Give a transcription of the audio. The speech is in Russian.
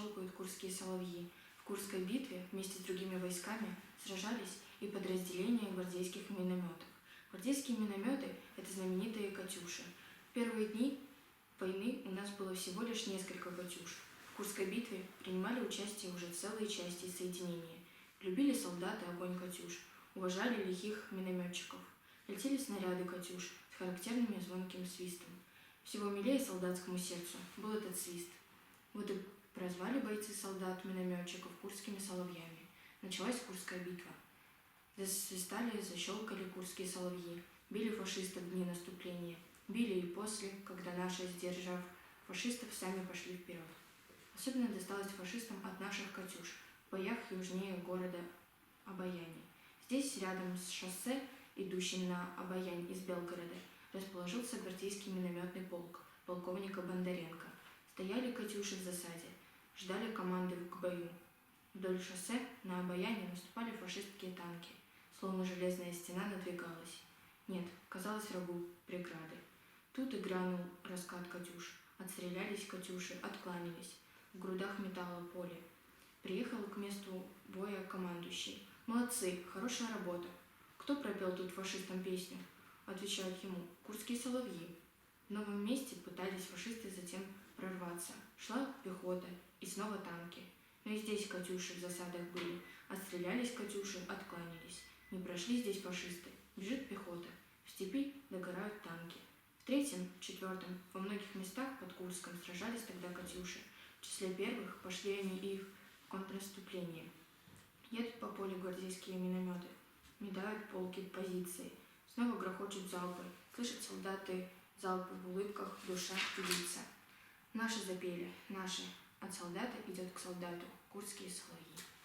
щелкают курские соловьи. В Курской битве вместе с другими войсками сражались и подразделения гвардейских минометов. Гвардейские минометы – это знаменитые «Катюши». В первые дни войны у нас было всего лишь несколько «Катюш». В Курской битве принимали участие уже целые части соединения. Любили солдаты огонь «Катюш», уважали лихих минометчиков. Летели снаряды «Катюш» с характерным звонким свистом. Всего милее солдатскому сердцу был этот свист. Вот и прозвали бойцы солдат-минометчиков курскими соловьями. Началась Курская битва. Засвистали, защелкали курские соловьи. Били фашистов в дни наступления. Били и после, когда наши, сдержав фашистов, сами пошли вперед. Особенно досталось фашистам от наших «Катюш» в боях южнее города Обаяни. Здесь, рядом с шоссе, идущим на Обаянь из Белгорода, расположился гвардейский минометный полк полковника Бондаренко. Стояли «Катюши» в засаде, ждали команды к бою. Вдоль шоссе на Обаяне наступали фашистские танки, словно железная стена надвигалась. Нет, казалось врагу преграды. Тут и грянул раскат «Катюш». Отстрелялись «Катюши», откланялись. В грудах металла поле. Приехал к месту боя командующий. «Молодцы, хорошая работа. Кто пропел тут фашистам песню?» Отвечают ему: «Курские соловьи». В новом месте пытались фашисты затем прорваться. Шла пехота и снова танки. Но и здесь «Катюши» в засадах были. Отстрелялись «Катюши», откланялись. Не прошли здесь фашисты. Бежит пехота. В степи догорают танки. В третьем, четвертом, во многих местах под Курском сражались тогда «Катюши». В числе первых пошли они и в контрнаступление. Едут по полю гвардейские минометы. Медают полки позиции. Снова грохочут залпы. Слышат солдаты залпы в улыбках, душа певица. Наши запели, наши. От солдата идет к солдату. Курские соловьи.